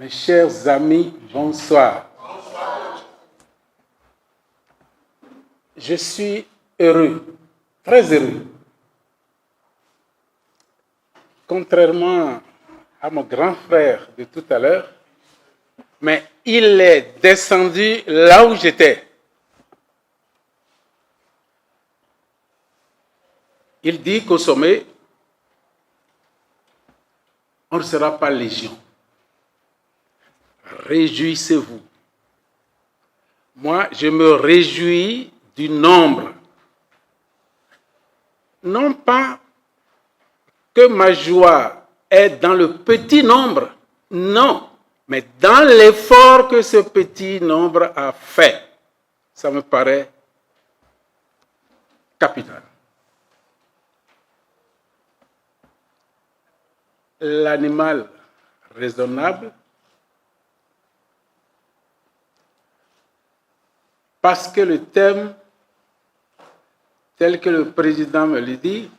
Mes chers amis, bonsoir. Je suis heureux, très heureux. Contrairement à mon grand frère de tout à l'heure, mais il est descendu là où j'étais. Il dit qu'au sommet, on ne sera pas légion. Réjouissez-vous. Moi, je me réjouis du nombre. Non pas que ma joie est dans le petit nombre, non, mais dans l'effort que ce petit nombre a fait. Ça me paraît capital. L'animal raisonnable, parce que le thème, tel que le président me le dit,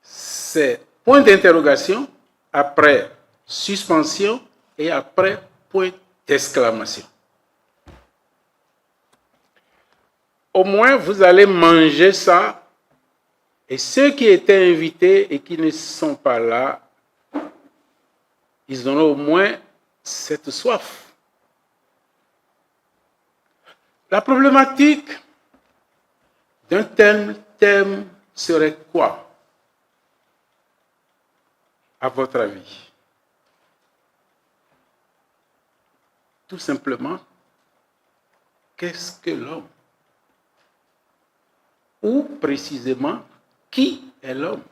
c'est point d'interrogation, après suspension et après point d'exclamation. Au moins, vous allez manger ça. Et ceux qui étaient invités et qui ne sont pas là, ils auront au moins cette soif. La problématique d'un thème serait quoi, à votre avis? Tout simplement, qu'est-ce que l'homme? Ou précisément, qui est l'homme?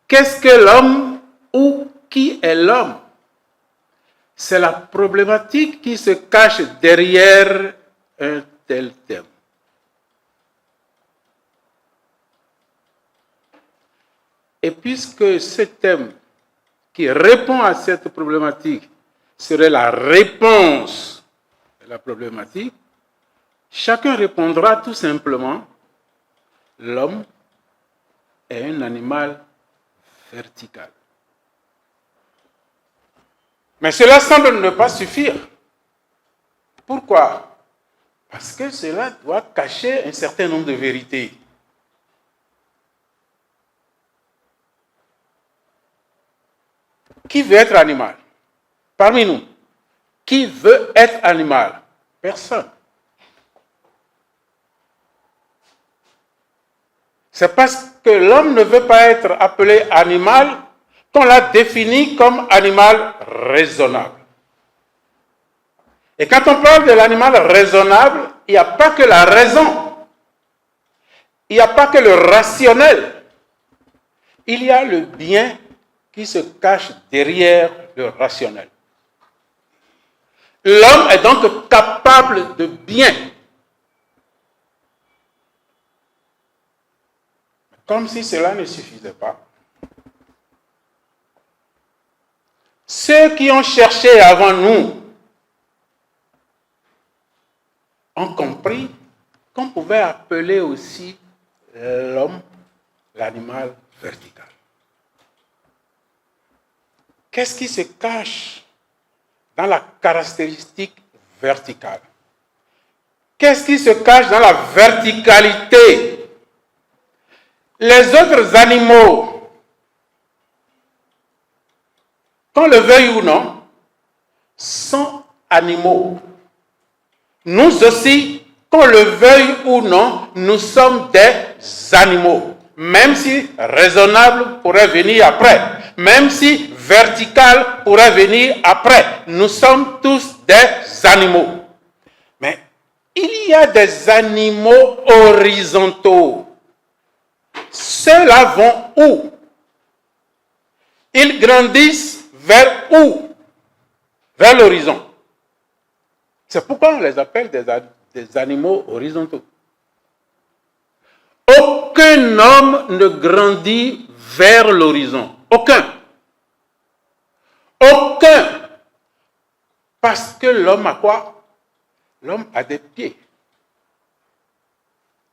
Qu'est-ce que l'homme ou qui est l'homme? C'est la problématique qui se cache derrière un tel thème. Et puisque ce thème qui répond à cette problématique serait la réponse à la problématique, chacun répondra tout simplement: l'homme est un animal vertical. Mais cela semble ne pas suffire. Pourquoi? Parce que cela doit cacher un certain nombre de vérités. Qui veut être animal? Parmi nous, qui veut être animal? Personne. C'est parce que l'homme ne veut pas être appelé animal qu'on l'a défini comme animal raisonnable. Et quand on parle de l'animal raisonnable, il n'y a pas que la raison, il n'y a pas que le rationnel, il y a le bien qui se cache derrière le rationnel. L'homme est donc capable de bien. Comme si cela ne suffisait pas. Ceux qui ont cherché avant nous ont compris qu'on pouvait appeler aussi l'homme l'animal vertical. Qu'est-ce qui se cache dans la caractéristique verticale? Qu'est-ce qui se cache dans la verticalité? Les autres animaux, qu'on le veuille ou non, sont animaux. Nous aussi, qu'on le veuille ou non, nous sommes des animaux. Même si raisonnable pourrait venir après, même si vertical pourrait venir après, nous sommes tous des animaux. Mais il y a des animaux horizontaux. Ceux-là vont où? Ils grandissent vers où? Vers l'horizon. C'est pourquoi on les appelle des animaux horizontaux. Aucun homme ne grandit vers l'horizon. Aucun. Aucun. Parce que l'homme a quoi? L'homme a des pieds.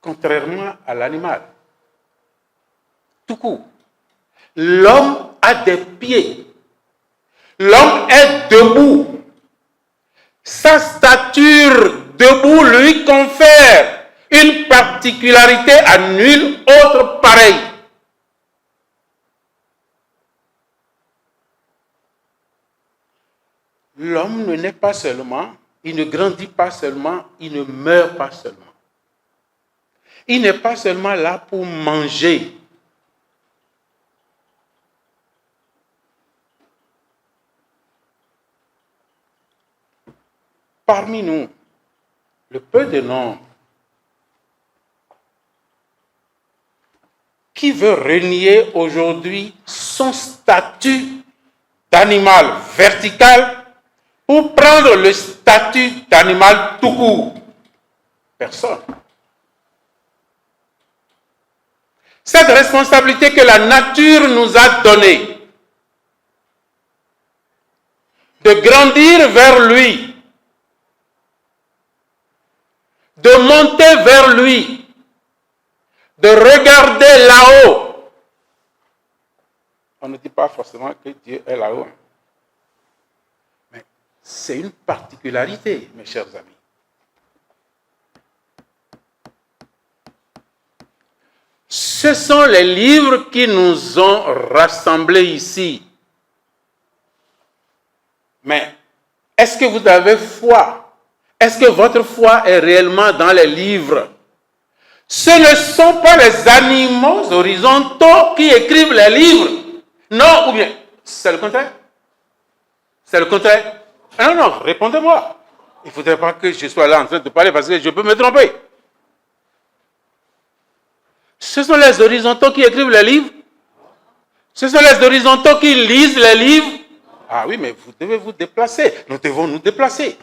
Contrairement à l'animal. Tout court. L'homme a des pieds. L'homme est debout. Sa stature debout lui confère une particularité à nul autre pareil. L'homme ne naît pas seulement, il ne grandit pas seulement, il ne meurt pas seulement. Il n'est pas seulement là pour manger. Parmi nous, le peu de nombre qui veut renier aujourd'hui son statut d'animal vertical pour prendre le statut d'animal tout court? Personne. Cette responsabilité que la nature nous a donnée, de grandir vers lui, de monter vers lui, de regarder là-haut. On ne dit pas forcément que Dieu est là-haut. Mais c'est une particularité, mes chers amis. Ce sont les livres qui nous ont rassemblés ici. Mais est-ce que vous avez foi? Est-ce que votre foi est réellement dans les livres? Ce ne sont pas les animaux horizontaux qui écrivent les livres. Non, ou bien, c'est le contraire? C'est le contraire? Non, non, répondez-moi. Il ne faudrait pas que je sois là en train de parler parce que je peux me tromper. Ce sont les horizontaux qui écrivent les livres? Ce sont les horizontaux qui lisent les livres? Ah oui, mais vous devez vous déplacer. Nous devons nous déplacer.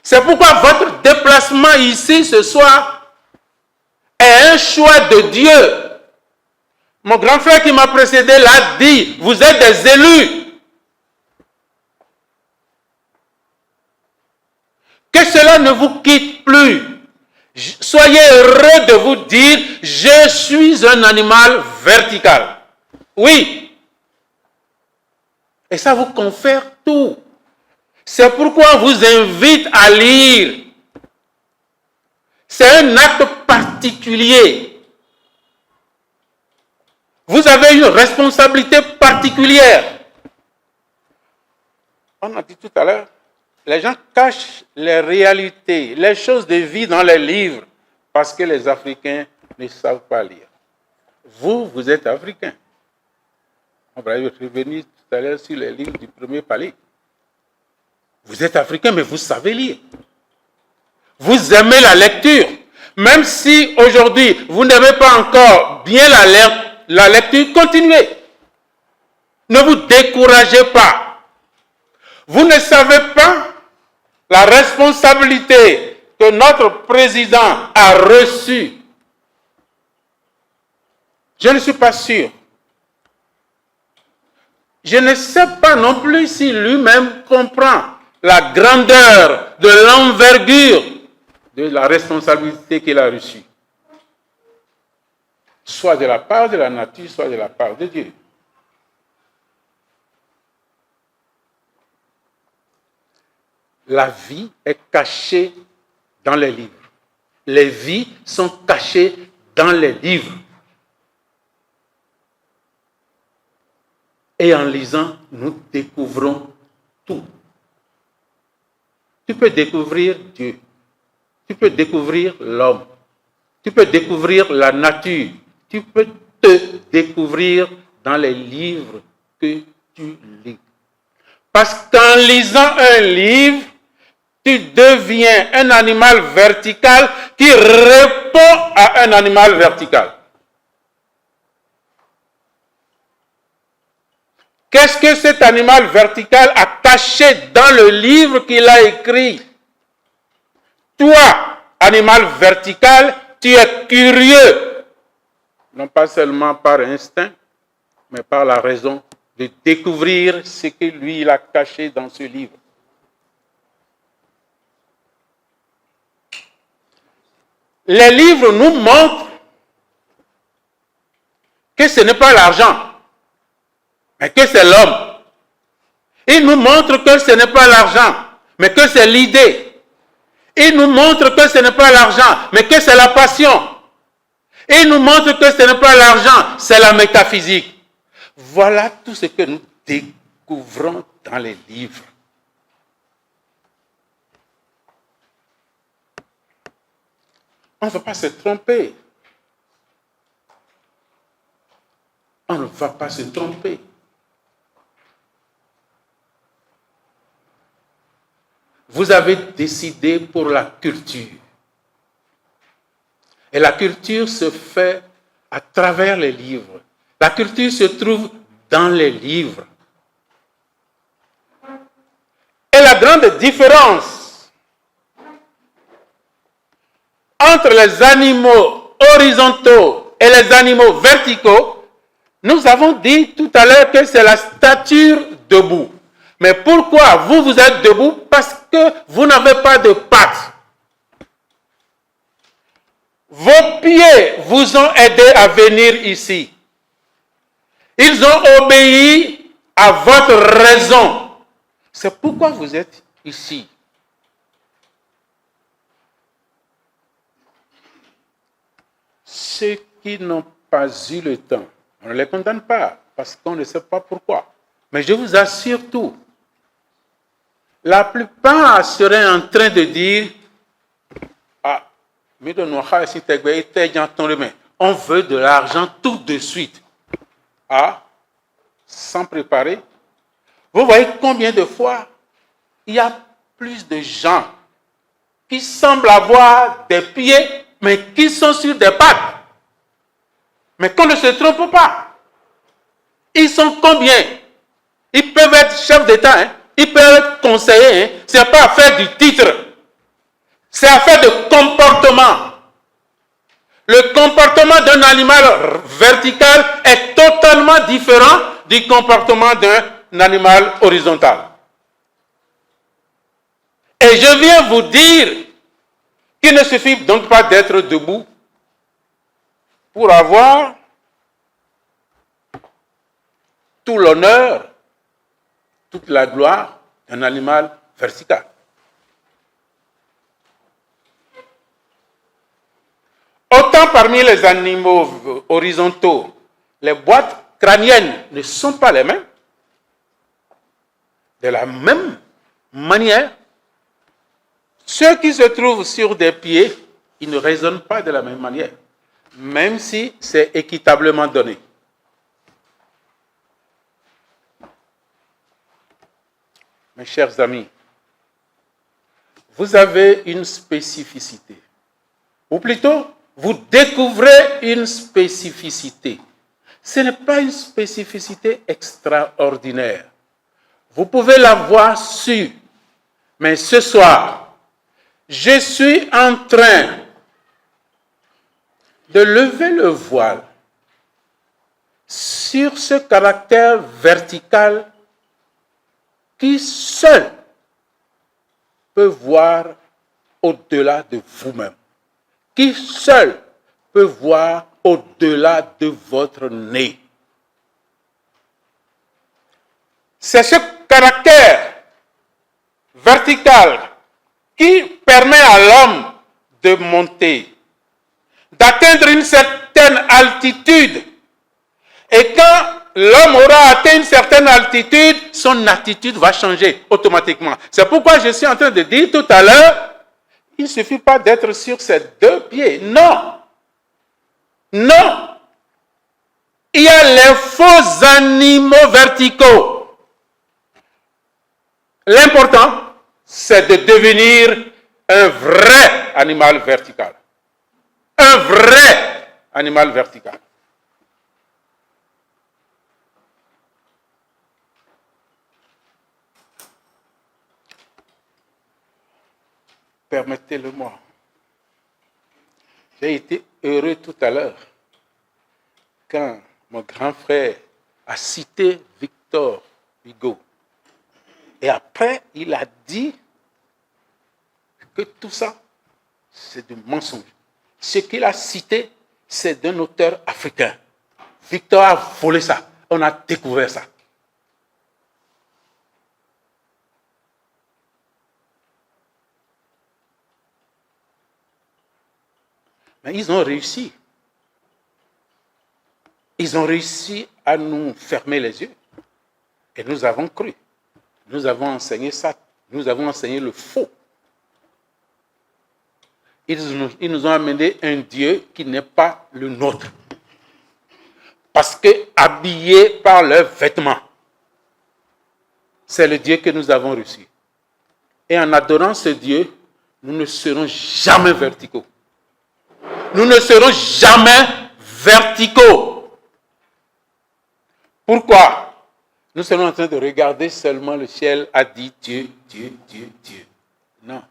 C'est pourquoi votre déplacement ici ce soir est un choix de Dieu. Mon grand frère qui m'a précédé l'a dit, vous êtes des élus. Que cela ne vous quitte plus. Soyez heureux de vous dire, je suis un animal vertical. Oui. Et ça vous confère tout. C'est pourquoi on vous invite à lire. C'est un acte particulier. Vous avez une responsabilité particulière. On a dit tout à l'heure, les gens cachent les réalités, les choses de vie dans les livres, parce que les Africains ne savent pas lire. Vous êtes Africain. On va revenir tout à l'heure sur les livres du premier palier. Vous êtes Africain, mais vous savez lire. Vous aimez la lecture. Même si aujourd'hui, vous n'aimez pas encore bien la lecture, continuez. Ne vous découragez pas. Vous ne savez pas la responsabilité que notre président a reçue. Je ne suis pas sûr. Je ne sais pas non plus si lui-même comprend la grandeur de l'envergure de la responsabilité qu'il a reçue. Soit de la part de la nature, soit de la part de Dieu. La vie est cachée dans les livres. Les vies sont cachées dans les livres. Et en lisant, nous découvrons tout. Tu peux découvrir Dieu. Tu peux découvrir l'homme. Tu peux découvrir la nature. Tu peux te découvrir dans les livres que tu lis. Parce qu'en lisant un livre, tu deviens un animal vertical qui répond à un animal vertical. Qu'est-ce que cet animal vertical a caché dans le livre qu'il a écrit? Toi, animal vertical, tu es curieux, non pas seulement par instinct, mais par la raison de découvrir ce que lui, il a caché dans ce livre. Les livres nous montrent que ce n'est pas l'argent, mais que c'est l'homme. Il nous montre que ce n'est pas l'argent, mais que c'est l'idée. Il nous montre que ce n'est pas l'argent, mais que c'est la passion. Il nous montre que ce n'est pas l'argent, c'est la métaphysique. Voilà tout ce que nous découvrons dans les livres. On ne va pas se tromper. On ne va pas se tromper. Vous avez décidé pour la culture. Et la culture se fait à travers les livres. La culture se trouve dans les livres. Et la grande différence entre les animaux horizontaux et les animaux verticaux, nous avons dit tout à l'heure que c'est la stature debout. Mais pourquoi vous êtes debout? Parce que vous n'avez pas de pattes. Vos pieds vous ont aidé à venir ici. Ils ont obéi à votre raison. C'est pourquoi vous êtes ici. Ceux qui n'ont pas eu le temps, on ne les condamne pas parce qu'on ne sait pas pourquoi. Mais je vous assure tout. La plupart seraient en train de dire on veut de l'argent tout de suite. Sans préparer. Vous voyez combien de fois il y a plus de gens qui semblent avoir des pieds, mais qui sont sur des pattes. Mais qu'on ne se trompe pas. Ils sont combien? Ils peuvent être chefs d'État, ils peuvent être conseillers. Ce n'est pas affaire du titre. C'est affaire de comportement. Le comportement d'un animal vertical est totalement différent du comportement d'un animal horizontal. Et je viens vous dire qu'il ne suffit donc pas d'être debout pour avoir tout l'honneur, toute la gloire d'un animal vertical. Autant parmi les animaux horizontaux, les boîtes crâniennes ne sont pas les mêmes. De la même manière, ceux qui se trouvent sur des pieds, ils ne raisonnent pas de la même manière, même si c'est équitablement donné. Mes chers amis, vous avez une spécificité, ou plutôt, vous découvrez une spécificité. Ce n'est pas une spécificité extraordinaire. Vous pouvez l'avoir su, mais ce soir, je suis en train de lever le voile sur ce caractère vertical qui seul peut voir au-delà de vous-même, qui seul peut voir au-delà de votre nez. C'est ce caractère vertical qui permet à l'homme de monter, d'atteindre une certaine altitude. Et quand l'homme aura atteint une certaine altitude, son attitude va changer automatiquement. C'est pourquoi je suis en train de dire tout à l'heure, il ne suffit pas d'être sur ses deux pieds. Non. Non. Il y a les faux animaux verticaux. L'important, c'est de devenir un vrai animal vertical. Un vrai animal vertical. Permettez-le-moi. J'ai été heureux tout à l'heure quand mon grand frère a cité Victor Hugo. Et après, il a dit que tout ça, c'est du mensonge. Ce qu'il a cité, c'est d'un auteur africain. Victor a volé ça. On a découvert ça. Mais ils ont réussi. Ils ont réussi à nous fermer les yeux. Et nous avons cru. Nous avons enseigné ça. Nous avons enseigné le faux. Ils nous ont amené un Dieu qui n'est pas le nôtre. Parce que habillés par leurs vêtements, c'est le Dieu que nous avons reçu. Et en adorant ce Dieu, nous ne serons jamais verticaux. Nous ne serons jamais verticaux. Pourquoi? Nous serons en train de regarder seulement le ciel, a dit Dieu, Dieu, Dieu, Dieu. Non,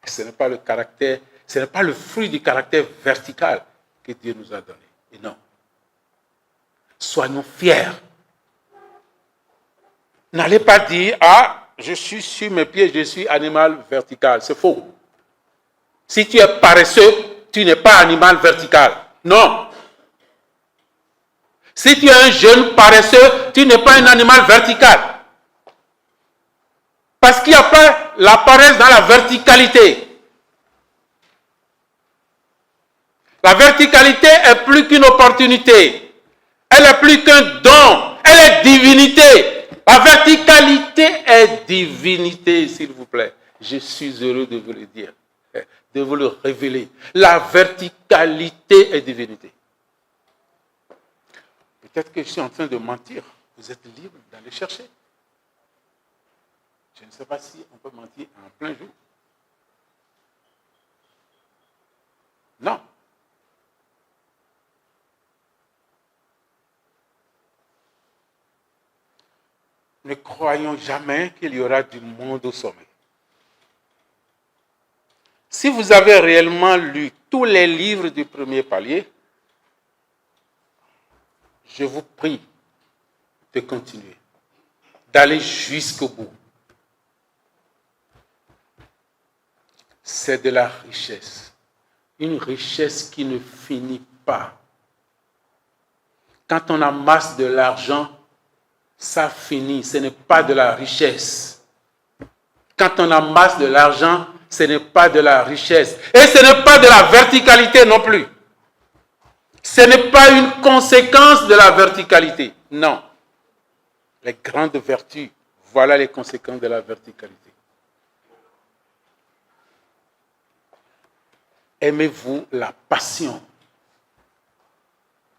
ce n'est pas le caractère, ce n'est pas le fruit du caractère vertical que Dieu nous a donné. Et non. Soyons fiers. N'allez pas dire, ah, je suis sur mes pieds, je suis animal vertical. C'est faux. Si tu es paresseux, tu n'es pas animal vertical. Non. Si tu es un jeune paresseux, tu n'es pas un animal vertical. Parce qu'il n'y a pas la paresse dans la verticalité. La verticalité est plus qu'une opportunité. Elle est plus qu'un don. Elle est divinité. La verticalité est divinité, s'il vous plaît. Je suis heureux de vous le dire, de vous le révéler. La verticalité est divinité. Peut-être que je suis en train de mentir. Vous êtes libre d'aller chercher. Je ne sais pas si on peut mentir en plein jour. Non. Ne croyons jamais qu'il y aura du monde au sommet. Si vous avez réellement lu tous les livres du premier palier, je vous prie de continuer, d'aller jusqu'au bout. C'est de la richesse, une richesse qui ne finit pas. Quand on amasse de l'argent, ça finit, ce n'est pas de la richesse. Quand on amasse de l'argent, ce n'est pas de la richesse. Et ce n'est pas de la verticalité non plus. Ce n'est pas une conséquence de la verticalité. Non. Les grandes vertus, voilà les conséquences de la verticalité. Aimez-vous la passion.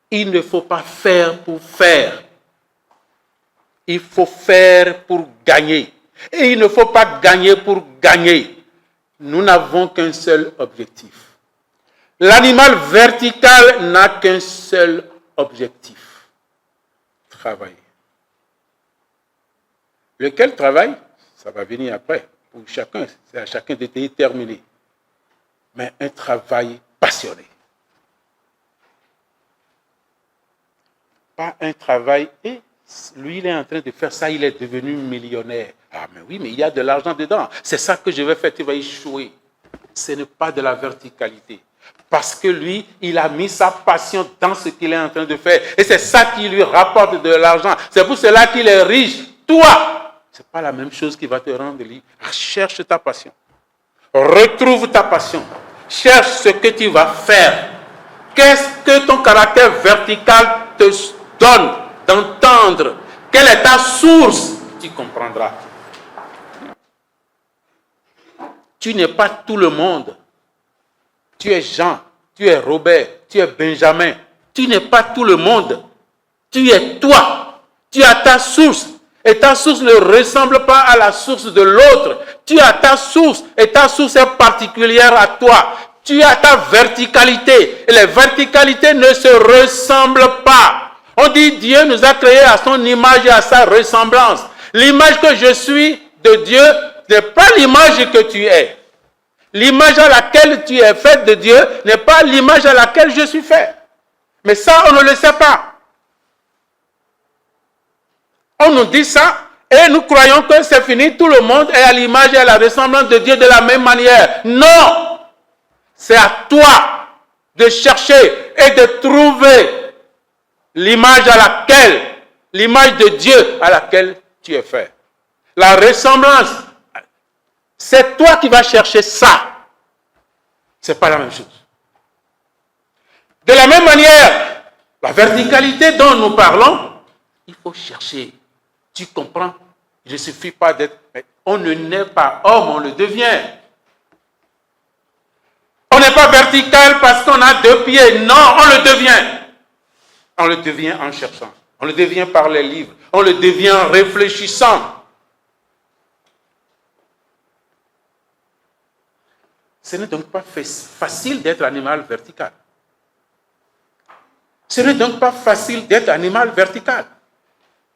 Il ne faut pas faire pour faire. Il faut faire pour gagner. Et il ne faut pas gagner pour gagner. Nous n'avons qu'un seul objectif. L'animal vertical n'a qu'un seul objectif. Travailler. Lequel travail? Ça va venir après. Pour chacun, c'est à chacun de déterminer. Mais un travail passionné. Pas un travail et lui, il est en train de faire ça, il est devenu millionnaire. Ah, mais oui, mais il y a de l'argent dedans. C'est ça que je vais faire, tu vas échouer. Ce n'est pas de la verticalité. Parce que lui, il a mis sa passion dans ce qu'il est en train de faire. Et c'est ça qui lui rapporte de l'argent. C'est pour cela qu'il est riche. Toi, ce n'est pas la même chose qui va te rendre libre. Cherche ta passion. Retrouve ta passion. Cherche ce que tu vas faire. Qu'est-ce que ton caractère vertical te donne d'entendre? Quelle est ta source? Tu comprendras. Tu n'es pas tout le monde. Tu es Jean, tu es Robert, tu es Benjamin. Tu n'es pas tout le monde. Tu es toi. Tu as ta source. Et ta source ne ressemble pas à la source de l'autre. Tu as ta source. Et ta source est particulière à toi. Tu as ta verticalité. Et les verticalités ne se ressemblent pas. On dit Dieu nous a créés à son image et à sa ressemblance. L'image que je suis de Dieu n'est pas l'image que tu es. L'image à laquelle tu es faite de Dieu n'est pas l'image à laquelle je suis fait. Mais ça, on ne le sait pas. On nous dit ça et nous croyons que c'est fini. Tout le monde est à l'image et à la ressemblance de Dieu de la même manière. Non! C'est à toi de chercher et de trouver l'image de Dieu à laquelle tu es fait. La ressemblance, c'est toi qui vas chercher ça. Ce n'est pas la même chose. De la même manière, la verticalité dont nous parlons, il faut chercher. Tu comprends? Il ne suffit pas d'être... On ne naît pas homme, on le devient. On n'est pas vertical parce qu'on a 2 pieds. Non, on le devient. On le devient en cherchant. On le devient par les livres. On le devient en réfléchissant. Ce n'est donc pas facile d'être animal vertical. Ce n'est donc pas facile d'être animal vertical.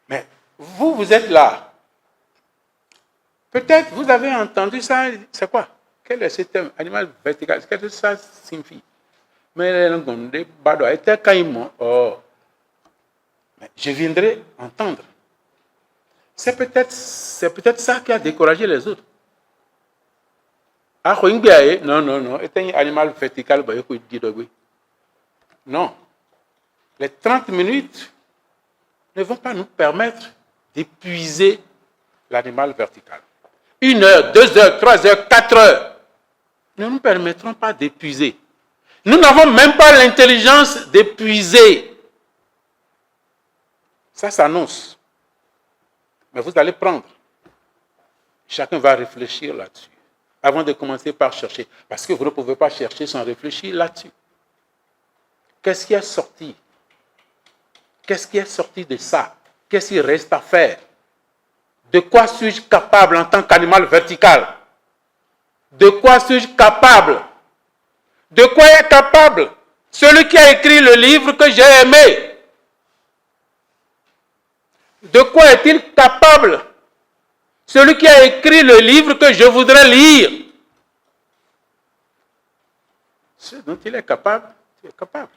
Mais vous êtes là. Peut-être vous avez entendu ça. C'est quoi? Quel est ce terme? Animal vertical. Qu'est-ce que ça signifie? Mais je viendrai entendre. C'est peut-être ça qui a découragé les autres. Non. C'est un animal vertical. Non. Les 30 minutes ne vont pas nous permettre d'épuiser l'animal vertical. 1 heure, 2 heures, 3 heures, 4 heures ne nous permettront pas d'épuiser. Nous n'avons même pas l'intelligence d'épuiser. Ça s'annonce. Mais vous allez prendre. Chacun va réfléchir là-dessus. Avant de commencer par chercher. Parce que vous ne pouvez pas chercher sans réfléchir là-dessus. Qu'est-ce qui est sorti? Qu'est-ce qui est sorti de ça? Qu'est-ce qu'il reste à faire? De quoi suis-je capable en tant qu'animal vertical? De quoi suis-je capable? De quoi est capable celui qui a écrit le livre que j'ai aimé? De quoi est-il capable celui qui a écrit le livre que je voudrais lire? Ce dont il est capable, tu es capable.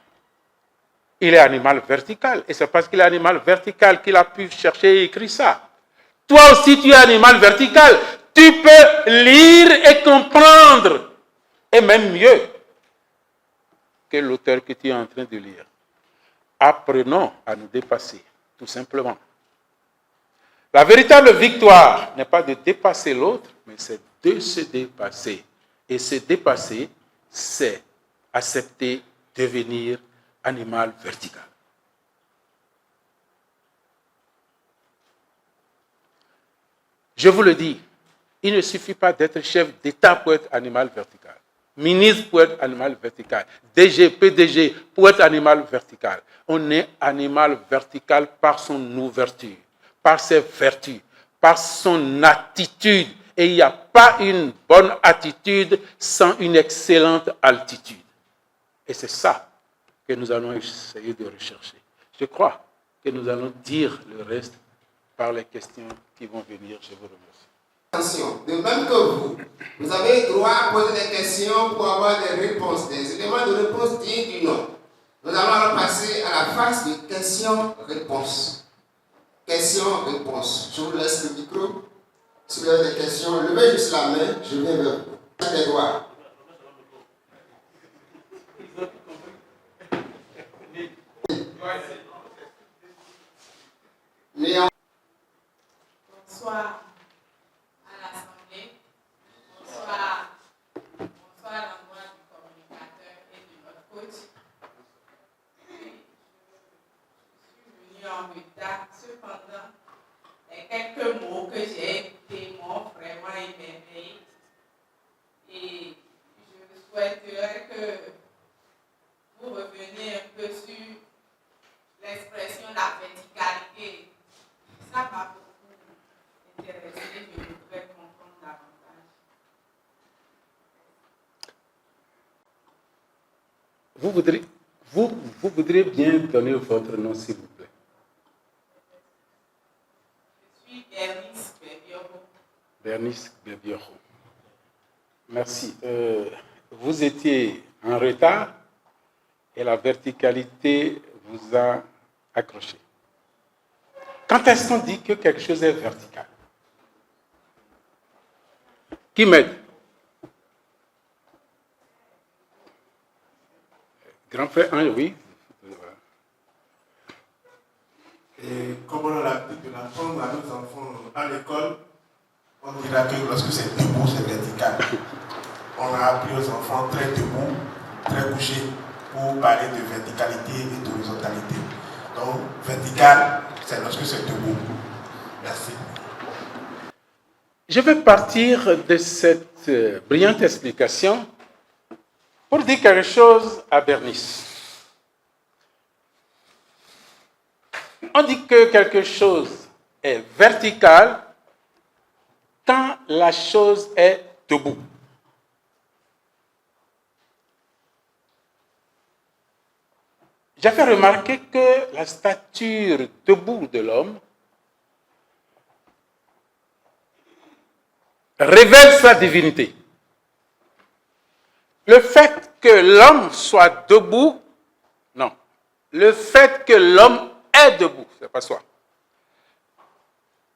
Il est animal vertical. Et c'est parce qu'il est animal vertical qu'il a pu chercher et écrire ça. Toi aussi, tu es animal vertical. Tu peux lire et comprendre. Et même mieux que l'auteur que tu es en train de lire. Apprenons à nous dépasser, tout simplement. La véritable victoire n'est pas de dépasser l'autre, mais c'est de se dépasser. Et se dépasser, c'est accepter devenir animal vertical. Je vous le dis, il ne suffit pas d'être chef d'État pour être animal vertical. Ministre pour être animal vertical. DG, PDG pour être animal vertical. On est animal vertical par son ouverture, par ses vertus, par son attitude. Et il n'y a pas une bonne attitude sans une excellente altitude. Et c'est ça que nous allons essayer de rechercher. Je crois que nous allons dire le reste par les questions qui vont venir. Je vous remercie. Attention, de même que vous avez droit à poser des questions pour avoir des réponses, des éléments de réponse dignes du nom. Nous allons alors passer à la phase de questions-réponses. Questions-réponses. Je vous laisse le micro. Si vous avez des questions, levez juste la main, je viens vers vous. Les doigts. Bonsoir à l'Assemblée, bonsoir à l'endroit du communicateur et de notre coach. Je suis venue en retard, cependant, les quelques mots que j'ai écoutés m'ont vraiment émerveillée. Et je souhaiterais que vous reveniez un peu sur l'expression de la verticalité. Ça m'a beaucoup intéressé, je voudrais comprendre davantage. Vous voudriez bien donner votre nom, s'il vous plaît. Je suis Bernice Bebioro. Bernice Bebioro. Merci. Vous étiez en retard et la verticalité vous a accroché. Quand est-ce qu'on dit que quelque chose est vertical? Qui m'aide? Grand frère 1, oui. Et comme on a l'habitude de l'apprendre à nos enfants à l'école, on dira que lorsque c'est debout, c'est vertical. On a appris aux enfants très debout, très couché. pour parler de verticalité et d'horizontalité. Donc, vertical, c'est lorsque c'est debout. Merci. Je vais partir de cette brillante explication pour dire quelque chose à Bernice. On dit que quelque chose est vertical quand la chose est debout. J'ai fait remarquer que la stature debout de l'homme révèle sa divinité. Le fait que l'homme soit debout, non. Le fait que l'homme est debout, c'est pas soi,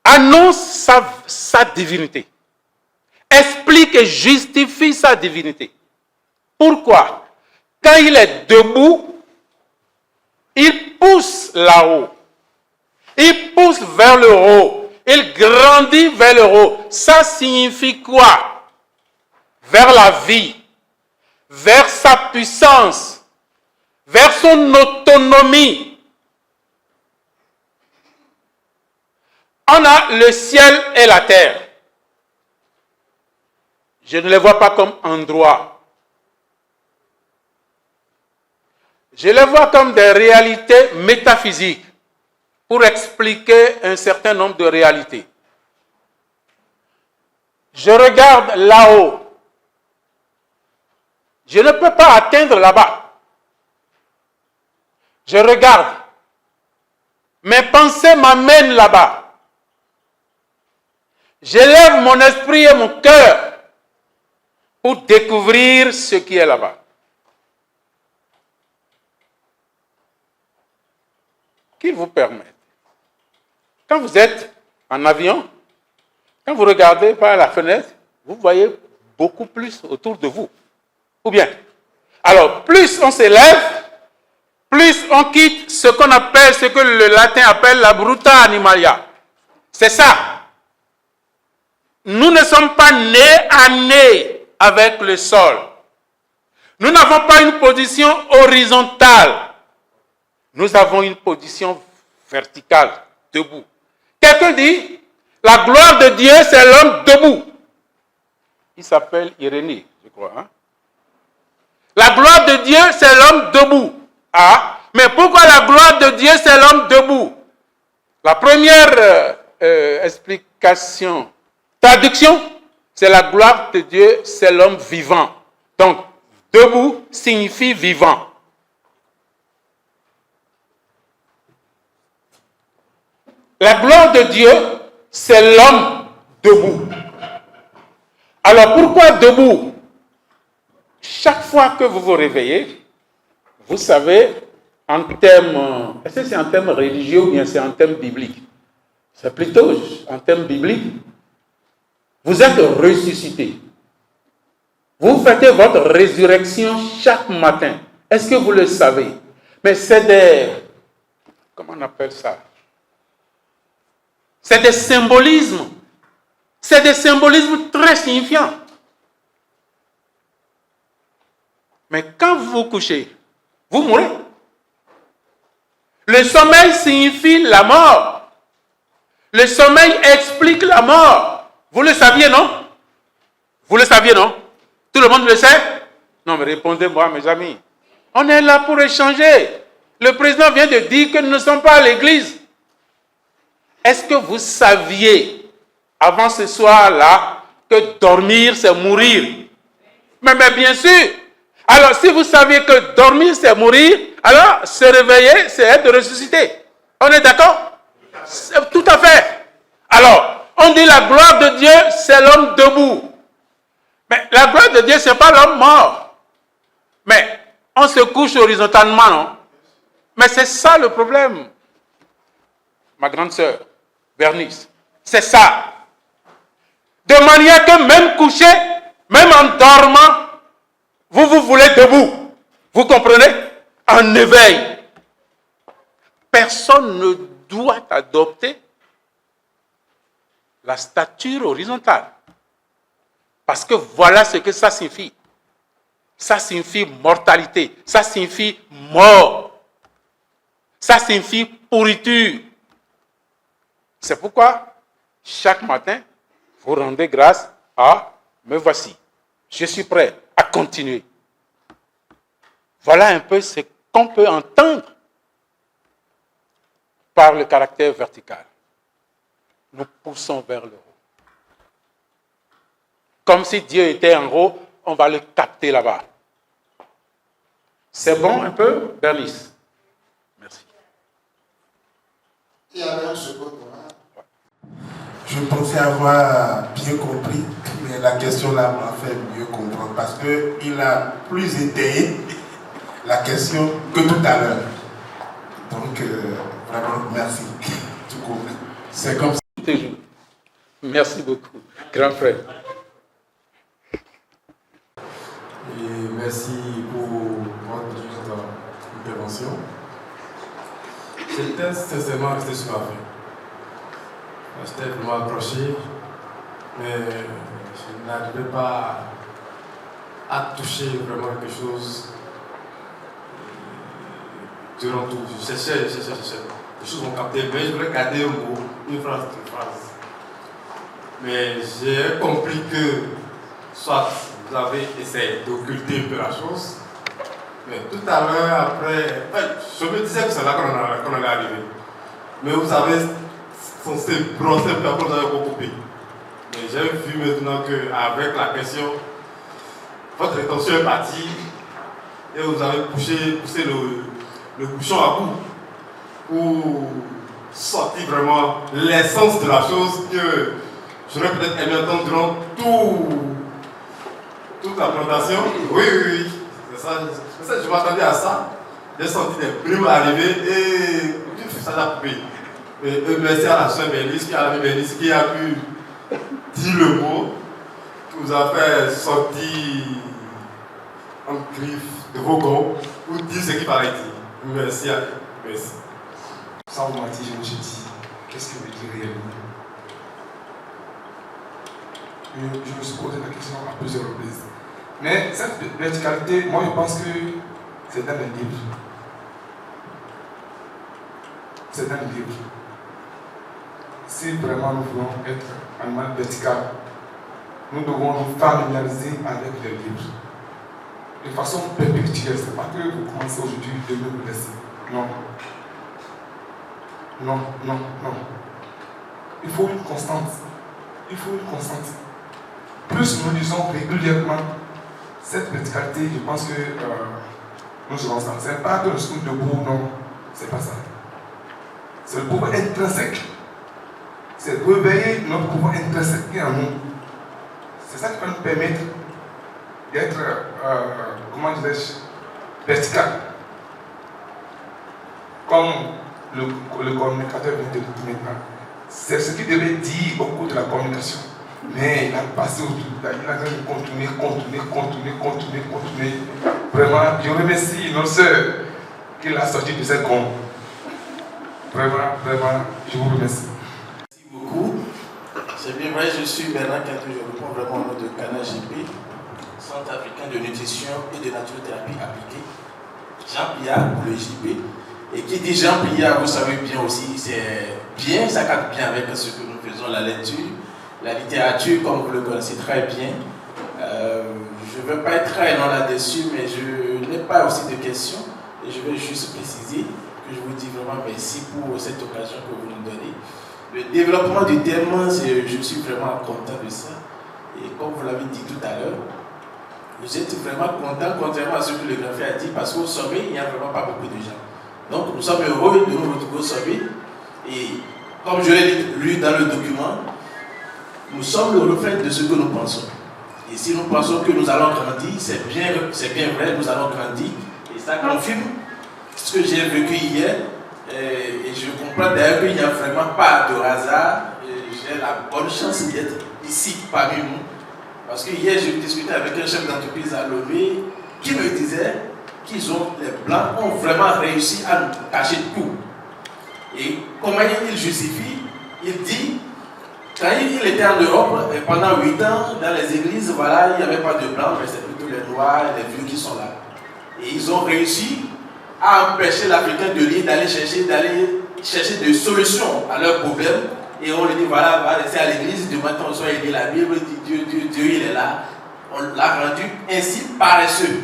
annonce sa divinité, explique et justifie sa divinité. Pourquoi? Quand il est debout, il pousse là-haut, il pousse vers le haut, il grandit vers le haut. Ça signifie quoi? Vers la vie, vers sa puissance, vers son autonomie. On a le ciel et la terre. Je ne les vois pas comme endroits. Je les vois comme des réalités métaphysiques pour expliquer un certain nombre de réalités. Je regarde là-haut. Je ne peux pas atteindre là-bas. Je regarde. Mes pensées m'amènent là-bas. J'élève mon esprit et mon cœur pour découvrir ce qui est là-bas. Qu'il vous permette. Quand vous êtes en avion, quand vous regardez par la fenêtre, vous voyez beaucoup plus autour de vous. Ou bien, alors plus on s'élève, plus on quitte ce qu'on appelle, ce que le latin appelle la bruta animalia. C'est ça. Nous ne sommes pas nés à nez avec le sol. Nous n'avons pas une position horizontale. Nous avons une position verticale, debout. Quelqu'un dit, la gloire de Dieu, c'est l'homme debout. Il s'appelle Irénée, je crois. Hein? La gloire de Dieu, c'est l'homme debout. Ah, mais pourquoi la gloire de Dieu, c'est l'homme debout? La première explication, traduction, c'est la gloire de Dieu, c'est l'homme vivant. Donc, debout signifie vivant. La gloire de Dieu, c'est l'homme debout. Alors, pourquoi debout? Chaque fois que vous vous réveillez, vous savez, en termes, est-ce que c'est en termes religieux ou bien c'est en termes bibliques? C'est plutôt en termes bibliques. Vous êtes ressuscité. Vous faites votre résurrection chaque matin. Est-ce que vous le savez? Mais c'est des... Comment on appelle ça? C'est des symbolismes. C'est des symbolismes très signifiants. Mais quand vous vous couchez, vous mourrez. Le sommeil signifie la mort. Le sommeil explique la mort. Vous le saviez, non? Vous le saviez, non? Tout le monde le sait? Non, mais répondez-moi, mes amis. On est là pour échanger. Le président vient de dire que nous ne sommes pas à l'église. Est-ce que vous saviez, avant ce soir-là, que dormir, c'est mourir? Mais bien sûr. Alors, si vous saviez que dormir, c'est mourir, alors se réveiller, c'est être ressuscité. On est d'accord? Tout à fait. Alors, on dit la gloire de Dieu, c'est l'homme debout. Mais la gloire de Dieu, ce n'est pas l'homme mort. Mais on se couche horizontalement, non? Mais c'est ça le problème. Ma grande sœur, Bernice, c'est ça. De manière que même couché, même en dormant, vous voulez debout. Vous comprenez? En éveil. Personne ne doit adopter la stature horizontale. Parce que voilà ce que ça signifie. ça signifie mortalité, ça signifie mort, ça signifie pourriture. C'est pourquoi, chaque matin, vous rendez grâce à « me voici, je suis prêt à continuer ». Voilà un peu ce qu'on peut entendre par le caractère vertical. Nous poussons vers le haut. Comme si Dieu était en haut, on va le capter là-bas. C'est bon un peu, Berlis? Merci. Il y avait un second tour. Je pensais avoir bien compris, mais la question là m'a fait mieux comprendre parce qu'il a plus étayé la question que tout à l'heure. Donc, vraiment, merci. Tout compris. C'est comme ça. Toujours. Merci beaucoup, grand frère. Et merci pour votre intervention. J'étais sincèrement resté sur la fin. J'étais vraiment accroché, mais je n'arrivais pas à toucher vraiment quelque chose durant tout. Je cherchais. Les choses m'ont capté, mais je voulais garder un mot, une phrase. Mais j'ai compris que soit vous avez essayé d'occulter un peu la chose, mais tout à l'heure, après, je me disais que c'est là qu'on allait arriver. Mais vous avez censé brosser un peu après, vous avez recoupé. Mais j'ai vu maintenant qu'avec la question, votre rétention est partie et vous avez poussé le bouchon à bout pour sortir vraiment l'essence de la chose que j'aurais peut-être aimé entendre durant toute la présentation. Oui. C'est ça, je m'attendais à ça. J'ai senti des brumes arriver et ça a coupé. Merci à la soeur Bénice, qui a pu dire le mot, qui vous a fait sortir en griffe de vos gonds pour dire ce qu'il fallait dire. Merci. Sans vous mentir, je me suis dit, qu'est-ce que veut dire réellement? Je me suis posé la question à plusieurs reprises. Mais cette verticalité, moi je pense que c'est dans les livres. C'est dans les livres. Si vraiment nous voulons être animal vertical, nous devons nous familiariser avec les livres. De façon perpétuelle, ce n'est pas que vous commencez aujourd'hui de vous laisser. Non. Il faut une constance. Plus nous disons régulièrement cette verticalité, je pense que nous serons ça. Ce n'est pas que nous sommes debout, non. C'est pas ça. C'est le pouvoir intrinsèque. C'est réveiller notre pouvoir intrinsèque qui est en nous. C'est ça qui va nous permettre d'être, comment dirais-je, vertical. Comme le communicateur vient de le dire maintenant. C'est ce qu'il devait dire au cours de la communication. Mais il a passé au truc, il a continué. Vraiment, je remercie notre soeur qui l'a sorti de cette gombe. Vraiment, je vous remercie. Merci beaucoup. C'est bien vrai, je suis Bernard Kantou, je réponds vraiment au nom de Cana JP, Centre africain de nutrition et de naturothérapie appliquée. Jean Pillard pour le JP. Et qui dit Jean Pillard, vous savez bien aussi, c'est bien, ça capte bien avec ce que nous faisons, la lecture, la littérature, comme vous le connaissez très bien. Je ne veux pas être très long là-dessus, mais je n'ai pas aussi de questions. Et je vais juste préciser que je vous dis vraiment merci pour cette occasion que vous nous donnez. Le développement du thème, je suis vraiment content de ça. Et comme vous l'avez dit tout à l'heure, vous êtes vraiment content, contrairement à ce que le grand frère a dit, parce qu'au sommet, il n'y a vraiment pas beaucoup de gens. Donc nous sommes heureux de nous retrouver au sommet. Et comme je l'ai lu dans le document, nous sommes le reflet de ce que nous pensons. Et si nous pensons que nous allons grandir, c'est bien vrai, nous allons grandir. Et ça confirme ce que j'ai vécu hier. Et je comprends d'ailleurs qu'il n'y a vraiment pas de hasard. J'ai la bonne chance d'être ici parmi nous. Parce que hier, j'ai discuté avec un chef d'entreprise à Lomé qui me disait les Blancs ont vraiment réussi à nous cacher tout. Et comment il justifie? Il dit, quand il était en Europe, pendant 8 ans, dans les églises, voilà, il n'y avait pas de Blancs, mais c'est plutôt tous les noirs, les vieux qui sont là. Et ils ont réussi à empêcher l'Africain de lire, d'aller chercher des solutions à leurs problèmes. Et on lui dit, voilà, va rester à l'église, demain ton soir, il lit la Bible, Dieu, il est là. On l'a rendu ainsi paresseux.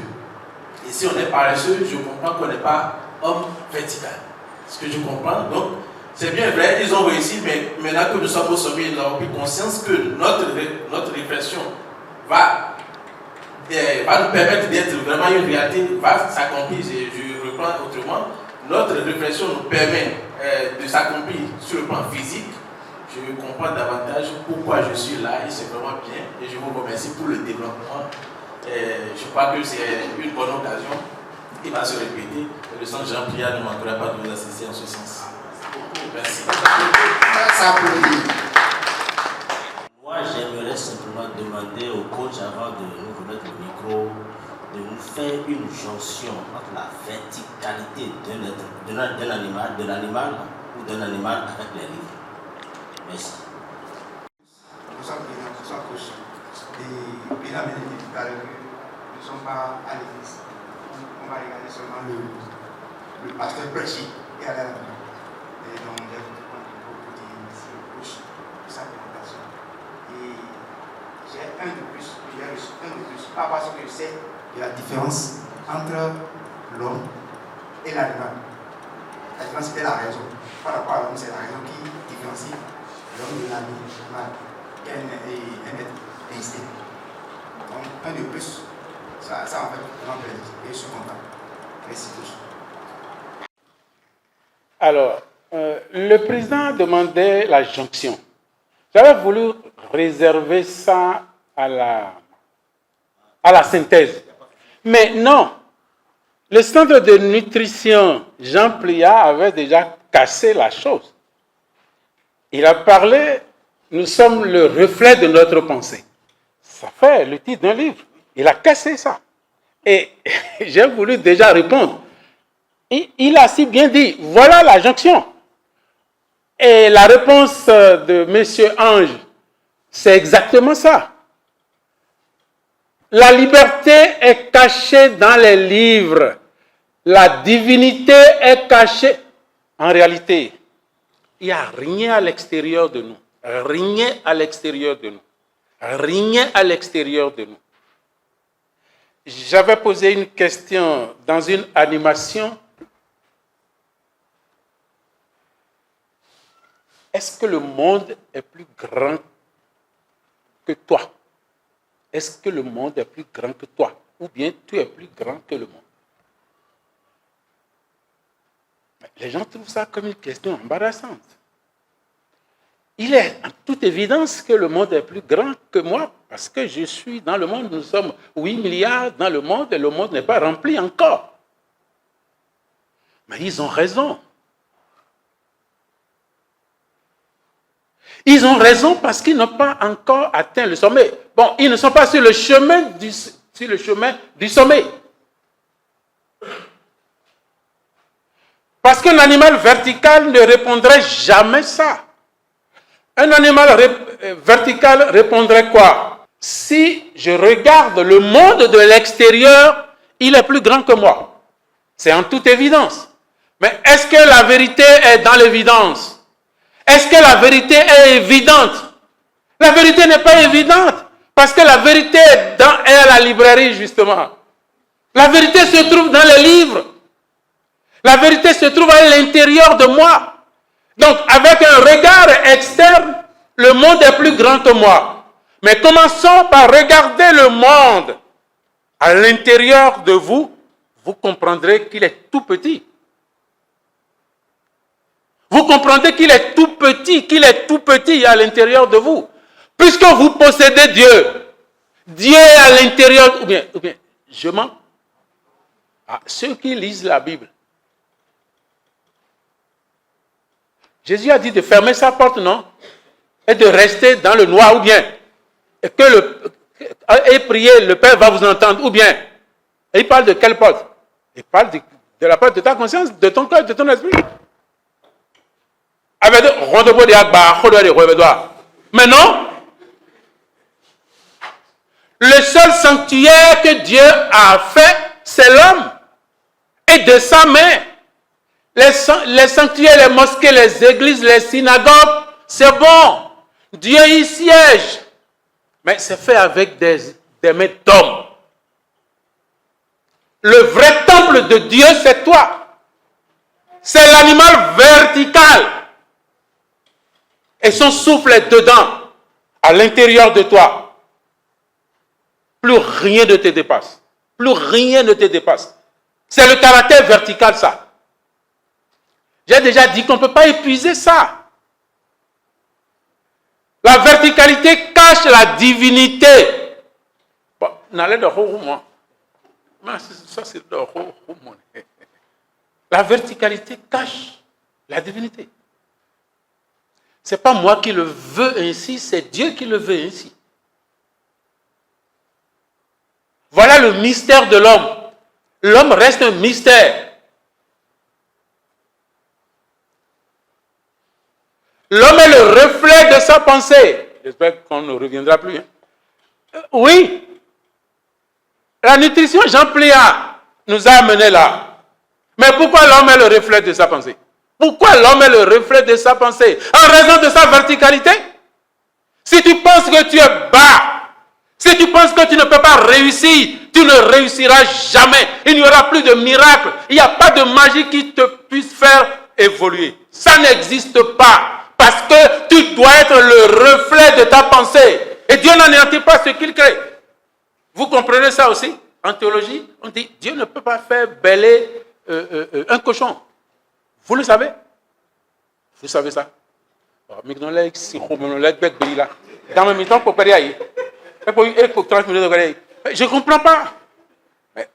Et si on est paresseux, je comprends qu'on n'est pas homme vertical. Ce que je comprends, donc, c'est bien vrai, ils ont réussi, mais maintenant que nous sommes au sommet, ils ont pris conscience que notre réflexion va nous permettre d'être vraiment une réalité, va s'accomplir. Je reprends autrement, notre réflexion nous permet de s'accomplir sur le plan physique. Je comprends davantage pourquoi je suis là et c'est vraiment bien. Et je vous remercie pour le développement. Je crois que c'est une bonne occasion qui va se répéter. Le sang Jean-Pierre ne manquera pas de vous assister en ce sens. Merci. Moi, j'aimerais simplement demander au coach, avant de nous remettre le micro, de nous faire une jonction entre la verticalité d'un animal ou d'un animal avec les livres. Merci. Nous sommes coachs. Et la médecine tout à l'heure, nous ne sommes pas à l'église. On va regarder seulement le pasteur prêcher et aller à la maison. Et donc, il y a beaucoup de coach pour sa présentation. Et j'ai un de plus, pas parce que je sais de la différence entre l'homme et l'animal. La différence c'est la raison. Par rapport à l'homme, c'est la raison qui différencie l'homme de l'animal. Un être instinct. Donc, un de plus, ça en fait vraiment plaisir. Et je suis content. Merci tous. Alors, le président demandait la jonction. J'avais voulu réserver ça à la synthèse. Mais non, le centre de nutrition Jean Pliat avait déjà cassé la chose. Il a parlé, nous sommes le reflet de notre pensée. Ça fait le titre d'un livre. Il a cassé ça. Et j'ai voulu déjà répondre. Il a si bien dit, voilà la jonction. Et la réponse de M. Ange, c'est exactement ça. La liberté est cachée dans les livres. La divinité est cachée. En réalité, il n'y a rien à l'extérieur de nous. Rien à l'extérieur de nous. Rien à l'extérieur de nous. J'avais posé une question dans une animation. Est-ce que le monde est plus grand que toi? Est-ce que le monde est plus grand que toi? Ou bien tu es plus grand que le monde? Les gens trouvent ça comme une question embarrassante. Il est en toute évidence que le monde est plus grand que moi, parce que je suis dans le monde, nous sommes 8 milliards dans le monde, et le monde n'est pas rempli encore. Mais ils ont raison. Ils ont raison parce qu'ils n'ont pas encore atteint le sommet. Bon, ils ne sont pas sur le chemin du sommet. Parce qu'un animal vertical ne répondrait jamais ça. Un animal vertical répondrait quoi? Si je regarde le monde de l'extérieur, il est plus grand que moi. C'est en toute évidence. Mais est-ce que la vérité est dans l'évidence? Est-ce que la vérité est évidente? La vérité n'est pas évidente. Parce que la vérité est à la librairie, justement. La vérité se trouve dans les livres. La vérité se trouve à l'intérieur de moi. Donc, avec un regard externe, le monde est plus grand que moi. Mais commençons par regarder le monde à l'intérieur de vous. Vous comprendrez qu'il est tout petit. Vous comprendrez qu'il est tout petit à l'intérieur de vous. Puisque vous possédez Dieu. Dieu est à l'intérieur, ou bien, je mens. À ceux qui lisent la Bible. Jésus a dit de fermer sa porte, non? Et de rester dans le noir, ou bien. Et prier, le Père va vous entendre, ou bien. Et il parle de quelle porte? Il parle de la porte de ta conscience, de ton cœur, de ton esprit. Mais non. Le seul sanctuaire que Dieu a fait, c'est l'homme. Et de sa main. Les sanctuaires, les mosquées, les églises, les synagogues, c'est bon. Dieu y siège. Mais c'est fait avec des mains d'hommes. Le vrai temple de Dieu, c'est toi. C'est l'animal vertical. Et son souffle est dedans, à l'intérieur de toi. Plus rien ne te dépasse. Plus rien ne te dépasse. C'est le caractère vertical, ça. J'ai déjà dit qu'on ne peut pas épuiser ça. La verticalité cache la divinité. Bon, n'allez de moi. Ça, c'est de la verticalité cache la divinité. Ce n'est pas moi qui le veux ainsi, c'est Dieu qui le veut ainsi. Voilà le mystère de l'homme. L'homme reste un mystère. L'homme est le reflet de sa pensée. J'espère qu'on ne reviendra plus. Oui. La nutrition Jean Pléa nous a amenés là. Mais pourquoi l'homme est le reflet de sa pensée? Pourquoi l'homme est le reflet de sa pensée? En raison de sa verticalité. Si tu penses que tu es bas, si tu penses que tu ne peux pas réussir, tu ne réussiras jamais. Il n'y aura plus de miracle. Il n'y a pas de magie qui te puisse faire évoluer. Ça n'existe pas. Parce que tu dois être le reflet de ta pensée. Et Dieu n'anéantit pas ce qu'il crée. Vous comprenez ça aussi? En théologie, on dit Dieu ne peut pas faire bêler un cochon. Vous le savez? Vous savez ça? Dans le même temps, je ne comprends pas.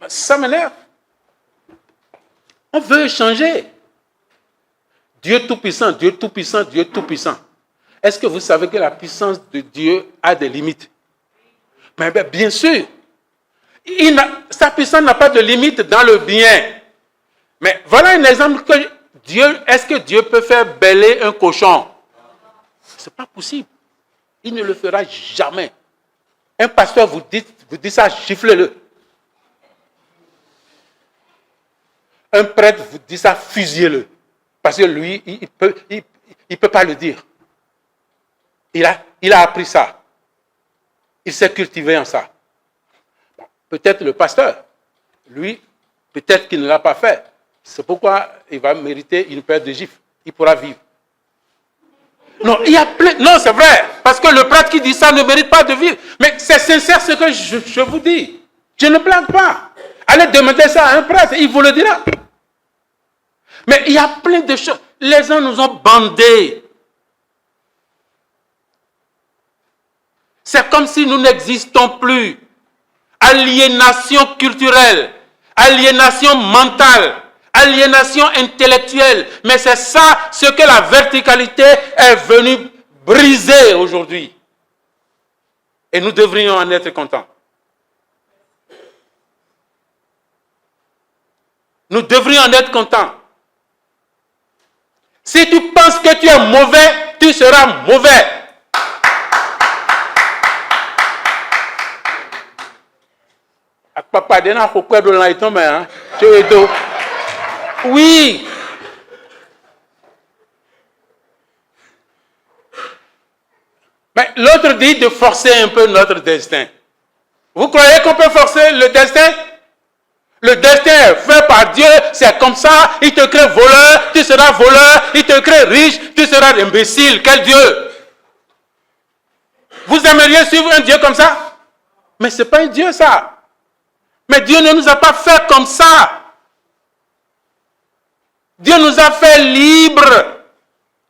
Ça m'énerve. On veut changer. Dieu Tout-Puissant, Dieu Tout-Puissant, Dieu Tout-Puissant. Est-ce que vous savez que la puissance de Dieu a des limites? Mais bien sûr. Sa puissance n'a pas de limite dans le bien. Mais voilà un exemple que est-ce que Dieu peut faire bêler un cochon? Ce n'est pas possible. Il ne le fera jamais. Un pasteur vous dit ça, giflez-le. Un prêtre vous dit ça, fusillez-le. Parce que lui, il peut pas le dire. Il a appris ça. Il s'est cultivé en ça. Bon, peut-être le pasteur, lui, peut-être qu'il ne l'a pas fait. C'est pourquoi il va mériter une paire de gifles. Il pourra vivre. Non, il y a plein. Non, c'est vrai. Parce que le prêtre qui dit ça ne mérite pas de vivre. Mais c'est sincère ce que je vous dis. Je ne blague pas. Allez demander ça à un prêtre, il vous le dira. Mais il y a plein de choses. Les gens nous ont bandés. C'est comme si nous n'existons plus. Aliénation culturelle, aliénation mentale, aliénation intellectuelle. Mais c'est ça ce que la verticalité est venue briser aujourd'hui. Et nous devrions en être contents. Nous devrions en être contents. Si tu penses que tu es mauvais, tu seras mauvais. Oui. Mais l'autre dit de forcer un peu notre destin. Vous croyez qu'on peut forcer le destin? Le destin est fait par Dieu, c'est comme ça. Il te crée voleur, tu seras voleur. Il te crée riche, tu seras imbécile. Quel Dieu? Vous aimeriez suivre un Dieu comme ça? Mais ce n'est pas un Dieu ça. Mais Dieu ne nous a pas fait comme ça. Dieu nous a fait libres.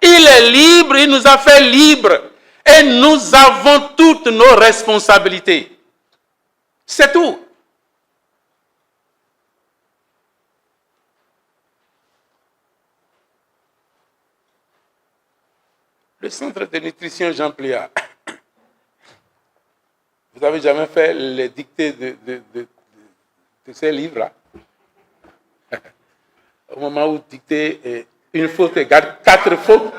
Il est libre, il nous a fait libres. Et nous avons toutes nos responsabilités. C'est tout. Le centre de nutrition Jean Pléa. Vous n'avez jamais fait les dictées de ces livres-là? Au moment où dicter une faute égale 4 fautes.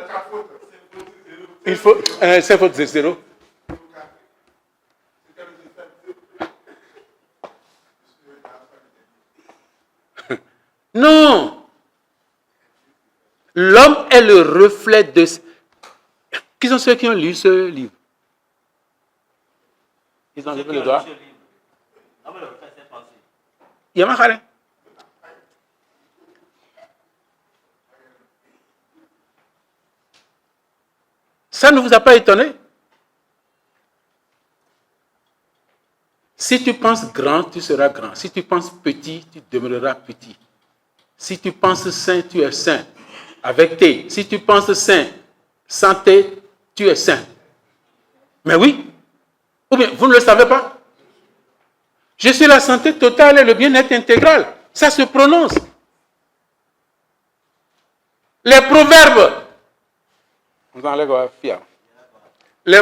Une faute, 5 fautes, c'est 0. Non. L'homme est le reflet de... Qui sont ceux qui ont lu ce livre? Ils ont levé le doigt. Il y a ma. Ça ne vous a pas étonné? Si tu penses grand, tu seras grand. Si tu penses petit, tu demeureras petit. Si tu penses saint, tu es saint. Avec T. Si tu penses saint, sans T, tu es saint. Mais oui. Ou bien, vous ne le savez pas? Je suis la santé totale et le bien-être intégral. Ça se prononce. Les proverbes. On enlève la fière. Les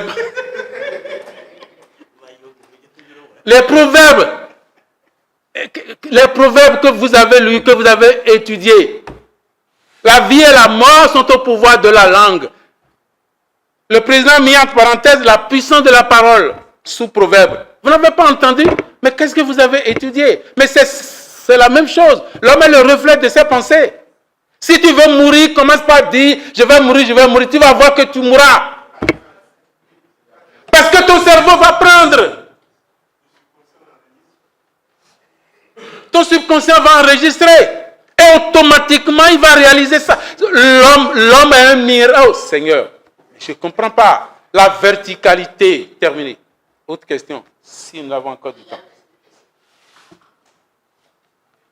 proverbes que vous avez lus, que vous avez étudiés. La vie et la mort sont au pouvoir de la langue. Le président a mis entre parenthèses la puissance de la parole sous proverbe. Vous n'avez pas entendu? Mais qu'est-ce que vous avez étudié? Mais c'est la même chose. L'homme est le reflet de ses pensées. Si tu veux mourir, commence par dire, je vais mourir, je vais mourir. Tu vas voir que tu mourras. Parce que ton cerveau va prendre. Ton subconscient va enregistrer. Et automatiquement, il va réaliser ça. L'homme est un miracle. Oh Seigneur, je ne comprends pas. La verticalité, terminée. Autre question, si nous avons encore du temps.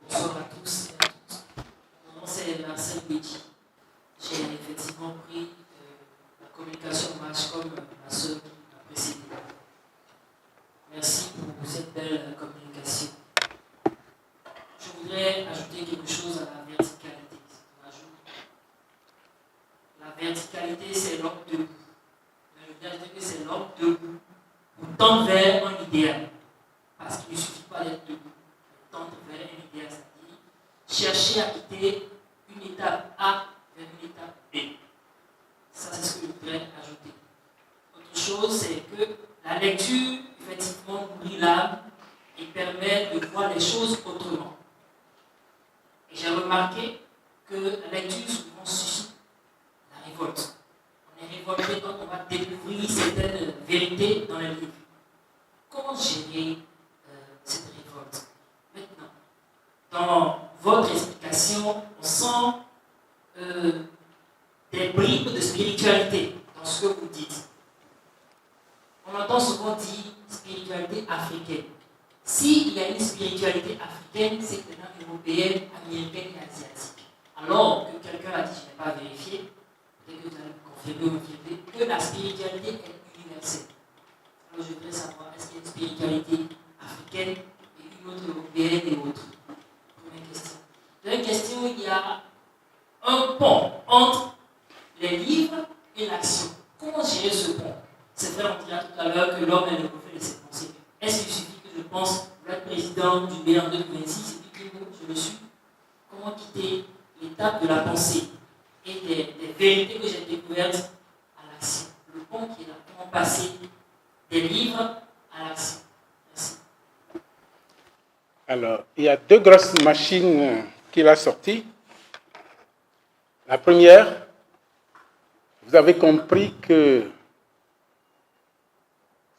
Bonsoir à tous et à toutes. Mon nom c'est Marcel Béti. J'ai effectivement pris la communication marche comme ma soeur qui m'a précédé. Merci pour cette belle communication. Je voudrais ajouter quelque chose à la verticalité. La verticalité, c'est l'homme debout. Mais je voudrais ajouter que c'est l'homme debout pour tendre vers un idéal. Parce qu'il ne suffit pas d'être debout. Tendre vers un idéal, c'est-à-dire chercher à quitter une étape A vers une étape B. Ça, c'est ce que je voudrais ajouter. Autre chose, c'est que la lecture, effectivement, nourrit l'âme et permet de voir les choses autrement. Et j'ai remarqué que la lecture souvent suscite la révolte. On est révolté quand on va découvrir certaines vérités dans les livres. Comment gérer cette révolte? Maintenant, dans votre explication, on sent des bribes de spiritualité dans ce que vous dites. On entend souvent dire spiritualité africaine. S'il y a une spiritualité africaine, c'est maintenant européenne, américaine et asiatique. Alors que quelqu'un a dit, je n'ai pas vérifié, peut-être que vous allez me confirmer ou infirmer, que la spiritualité est universelle. Alors je voudrais savoir, est-ce qu'il y a une spiritualité africaine et une autre européenne et autre? Première question. Deuxième question, il y a un pont entre les livres et l'action. Comment gérer ce pont? C'est vrai, on dira tout à l'heure que l'homme est le reflet de ses pensées. Est-ce qu'il suffit que je pense pour être président du BN en 2026 et puis que je le suis? Comment quitter l'étape de la pensée et des vérités que j'ai découvertes à l'action? Le pont qui est là, comment passer des livres à l'action? Merci. Alors, il y a deux grosses machines qu'il a sorties. La première, vous avez compris que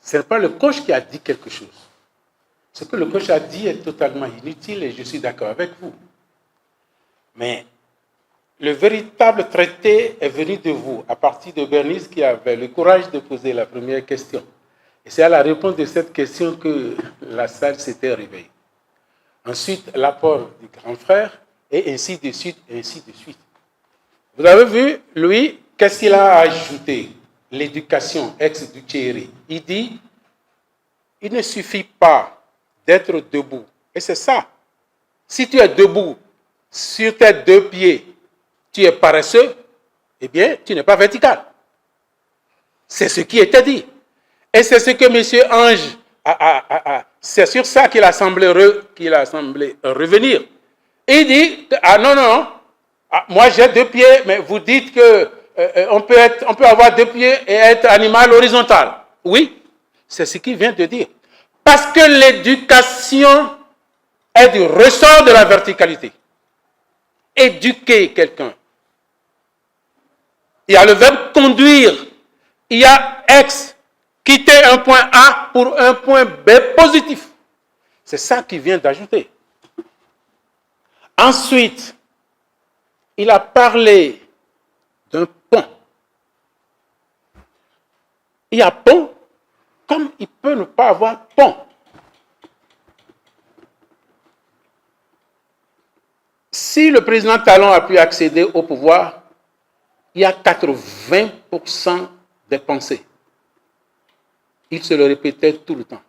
ce n'est pas le coach qui a dit quelque chose. Ce que le coach a dit est totalement inutile et je suis d'accord avec vous. Mais le véritable traité est venu de vous, à partir de Bernice qui avait le courage de poser la première question. Et c'est à la réponse de cette question que la salle s'était réveillée. Ensuite, l'apport du grand frère, et ainsi de suite, ainsi de suite. Vous avez vu, lui, qu'est-ce qu'il a ajouté? L'éducation ex du Thierry. Il dit, il ne suffit pas d'être debout. Et c'est ça. Si tu es debout sur tes deux pieds, tu es paresseux, eh bien, tu n'es pas vertical. C'est ce qui était dit. Et c'est ce que M. Ange c'est sur ça qu'il a semblé revenir. Il dit, ah non, non, moi j'ai deux pieds, mais vous dites que on peut avoir deux pieds et être animal horizontal. Oui, c'est ce qu'il vient de dire. Parce que l'éducation est du ressort de la verticalité. éduquer quelqu'un. Il y a le verbe conduire. Il y a ex, quitter un point A pour un point B positif. C'est ça qu'il vient d'ajouter. Ensuite, il a parlé d'un pont. Il y a pont, comme il peut ne pas avoir pont. Si le président Talon a pu accéder au pouvoir, il y a 80% des pensées. Il se le répétait tout le temps.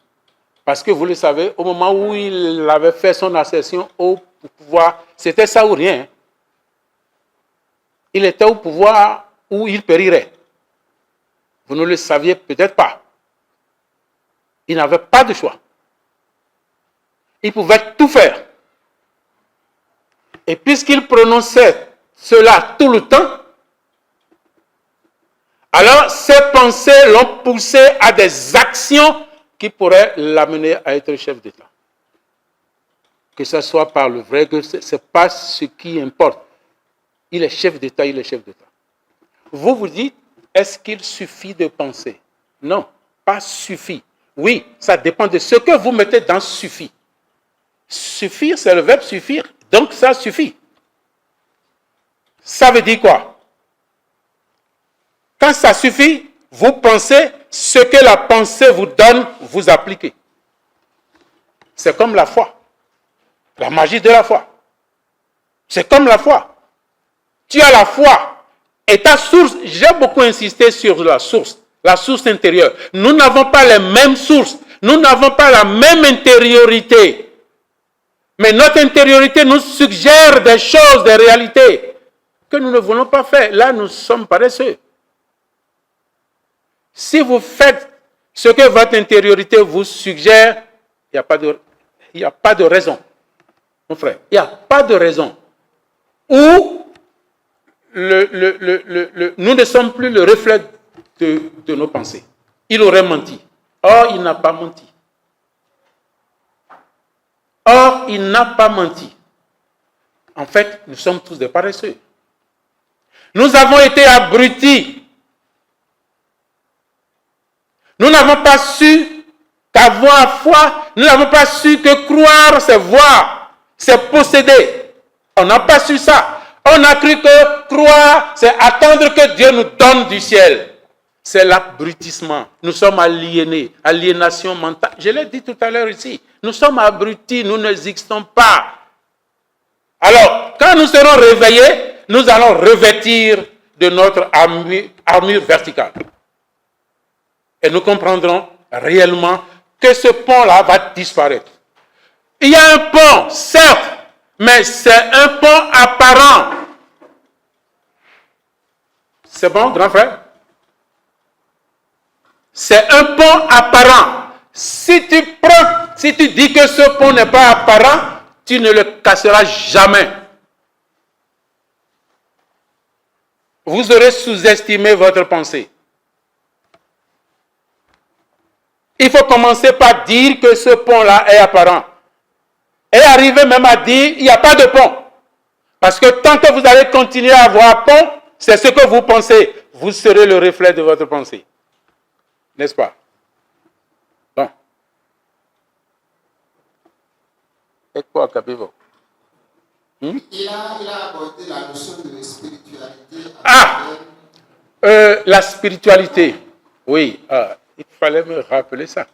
Parce que vous le savez, au moment où il avait fait son accession au pouvoir, c'était ça ou rien. Il était au pouvoir où il périrait. Vous ne le saviez peut-être pas. Il n'avait pas de choix. Il pouvait tout faire. Et puisqu'il prononçait cela tout le temps, alors ses pensées l'ont poussé à des actions qui pourraient l'amener à être chef d'État. Que ce soit par le vrai, que ce n'est pas ce qui importe. Il est chef d'État, il est chef d'État. Vous vous dites, est-ce qu'il suffit de penser? Non, pas suffit. Oui, ça dépend de ce que vous mettez dans suffit. Suffire, c'est le verbe suffire, donc ça suffit. Ça veut dire quoi? Quand ça suffit, vous pensez ce que la pensée vous donne, vous appliquez. C'est comme la foi. La magie de la foi. C'est comme la foi. Tu as la foi et ta source, j'ai beaucoup insisté sur la source intérieure. Nous n'avons pas les mêmes sources, nous n'avons pas la même intériorité. Mais notre intériorité nous suggère des choses, des réalités que nous ne voulons pas faire. Là, nous sommes paresseux. Si vous faites ce que votre intériorité vous suggère, il n'y a pas de raison. Mon frère, il n'y a pas de raison où nous ne sommes plus le reflet de nos pensées. Il aurait menti. Or, il n'a pas menti. Or, il n'a pas menti. En fait, nous sommes tous des paresseux. Nous avons été abrutis. Nous n'avons pas su qu'avoir foi, nous n'avons pas su que croire, c'est voir, c'est posséder. On n'a pas su ça. On a cru que croire, c'est attendre que Dieu nous donne du ciel. C'est l'abrutissement. Nous sommes aliénés, aliénation mentale. Je l'ai dit tout à l'heure ici. Nous sommes abrutis, nous n'existons pas. Alors, quand nous serons réveillés, nous allons revêtir de notre armure verticale. Et nous comprendrons réellement que ce pont-là va disparaître. Il y a un pont, certes, mais c'est un pont apparent. C'est bon, grand frère? C'est un pont apparent. Si tu dis que ce pont n'est pas apparent, tu ne le casseras jamais. Vous aurez sous-estimé votre pensée. Il faut commencer par dire que ce pont-là est apparent. Et arriver même à dire il n'y a pas de pont. Parce que tant que vous allez continuer à avoir pont, c'est ce que vous pensez. Vous serez le reflet de votre pensée. N'est-ce pas? Bon. Et quoi, Capivo? Il a abordé la notion de spiritualité. La spiritualité. Oui, il fallait me rappeler ça.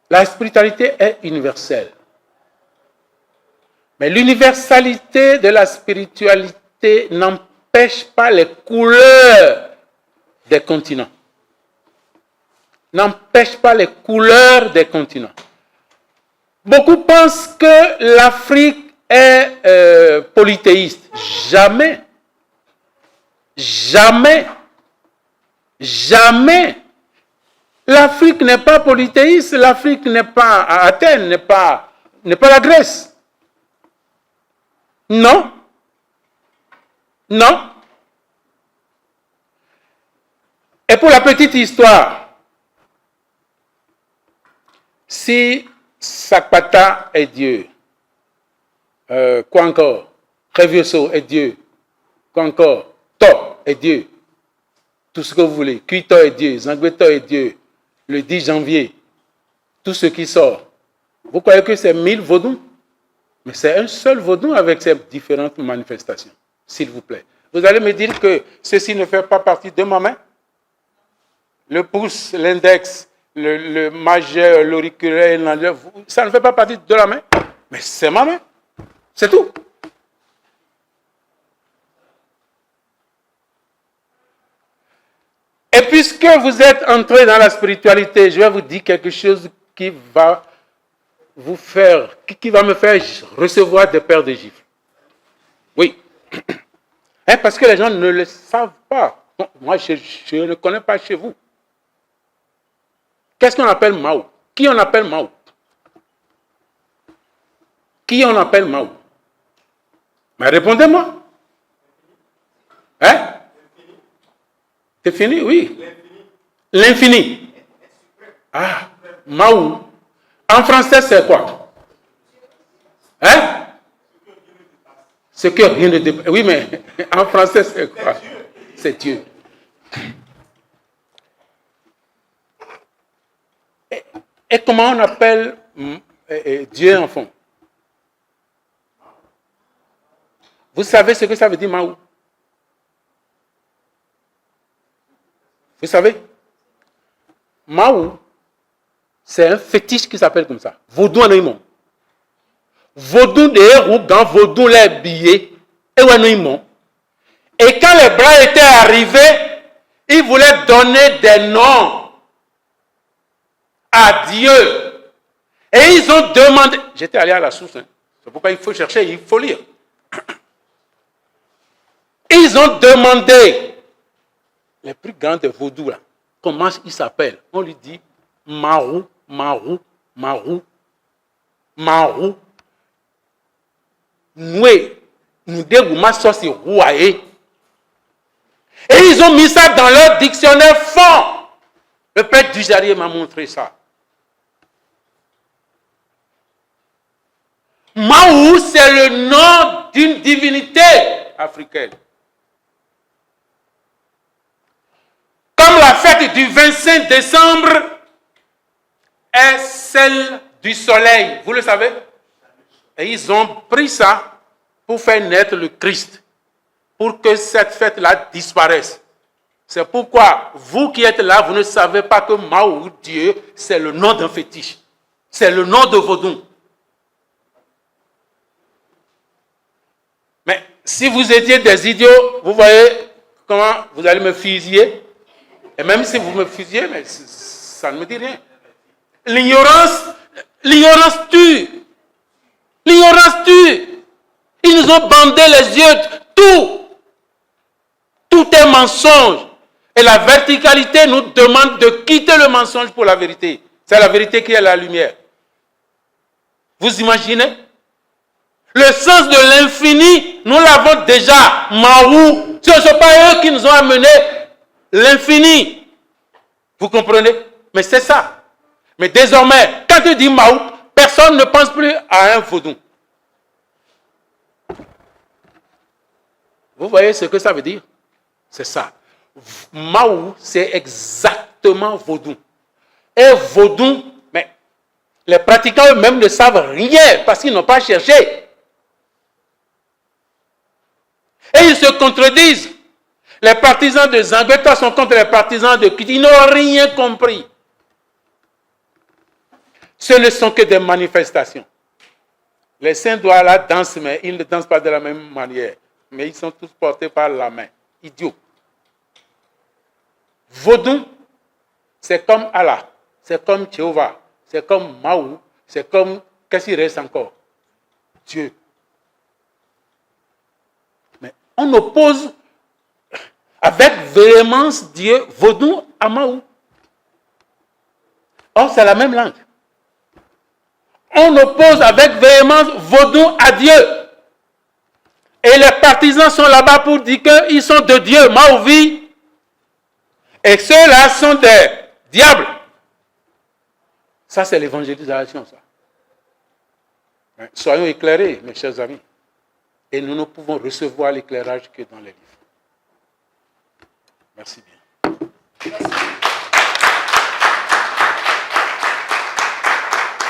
La spiritualité est universelle. Mais l'universalité de la spiritualité n'empêche pas les couleurs des continents. N'empêche pas les couleurs des continents. Beaucoup pensent que l'Afrique est polythéiste. Jamais. Jamais. Jamais. L'Afrique n'est pas polythéiste. L'Afrique n'est pas Athènes, n'est pas la Grèce. Non. Non. Et pour la petite histoire, si Sakpata est Dieu, quoi encore? Revioso est Dieu. Quoi encore? To est Dieu. Tout ce que vous voulez. Cuito est Dieu. Zangueto est Dieu. Le 10 janvier, tout ce qui sort. Vous croyez que c'est 1000 vaudous? Mais c'est un seul vaudou avec ces différentes manifestations. S'il vous plaît. Vous allez me dire que ceci ne fait pas partie de ma main? Le pouce, l'index, le majeur, l'auriculaire, ça ne fait pas partie de la main? Mais c'est ma main. C'est tout. Et puisque vous êtes entré dans la spiritualité, je vais vous dire quelque chose qui va vous faire, qui va me faire recevoir des paires de gifles. Oui. Hein, parce que les gens ne le savent pas. Moi, je ne connais pas chez vous. Qu'est-ce qu'on appelle Mao? Qui on appelle Mao? Qui on appelle Mao? Mais répondez-moi. Hein? C'est fini, oui. L'infini. Ah, Mao. En français, c'est quoi? Hein? Ce que rien ne dépasse. Oui, mais en français, c'est quoi? C'est Dieu. Et comment on appelle Dieu en fond? Vous savez ce que ça veut dire, Mao? Vous savez? Mao, c'est un fétiche qui s'appelle comme ça. Vaudou en aimant. Vaudou de héros, quand vaudou les billets, et en aimant. Et quand les blancs étaient arrivés, ils voulaient donner des noms à Dieu. Et ils ont demandé. J'étais allé à la source. Hein. C'est pourquoi il faut chercher, il faut lire. Ils ont demandé les plus grands des vaudous là. Comment il s'appelle? On lui dit Marou, Marou, Marou, Marou. Noué, nous dégoûtons ça c'est rouaé. Et ils ont mis ça dans leur dictionnaire fond. Le père Dujarier m'a montré ça. Maou, c'est le nom d'une divinité africaine. Comme la fête du 25 décembre est celle du soleil, vous le savez? Et ils ont pris ça pour faire naître le Christ, pour que cette fête-là disparaisse. C'est pourquoi, vous qui êtes là, vous ne savez pas que Mao, Dieu, c'est le nom d'un fétiche. C'est le nom de Vaudou. Mais si vous étiez des idiots, vous voyez comment vous allez me fusiller. Et même si vous me fusillez, mais ça ne me dit rien. L'ignorance tue. L'ignorance tue. Ils nous ont bandé les yeux. Tout est mensonge. Et la verticalité nous demande de quitter le mensonge pour la vérité. C'est la vérité qui est la lumière. Vous imaginez? Le sens de l'infini, nous l'avons déjà. Mao, ce ne sont pas eux qui nous ont amené l'infini. Vous comprenez? Mais c'est ça. Mais désormais, quand tu dis Mao, personne ne pense plus à un vaudou. Vous voyez ce que ça veut dire? C'est ça. Mao, c'est exactement vaudou. Et vaudou, mais les pratiquants eux-mêmes ne savent rien parce qu'ils n'ont pas cherché. Et ils se contredisent. Les partisans de Zangueto sont contre les partisans de Kuti. Ils n'ont rien compris. Ce ne sont que des manifestations. Les saints doivent la danser, mais ils ne dansent pas de la même manière. Mais ils sont tous portés par la main. Idiots. Vaudou, c'est comme Allah, c'est comme Jéhovah, c'est comme Mao, c'est comme, qu'est-ce qu'il reste encore? Dieu. Mais on oppose avec véhémence Dieu, Vaudou à Mao. Or, c'est la même langue. On oppose avec véhémence Vaudou à Dieu. Et les partisans sont là-bas pour dire qu'ils sont de Dieu. Mao vit. Et ceux-là sont des diables. Ça, c'est l'évangélisation, ça. Soyons éclairés, mes chers amis. et nous ne pouvons recevoir l'éclairage que dans les livres. Merci bien.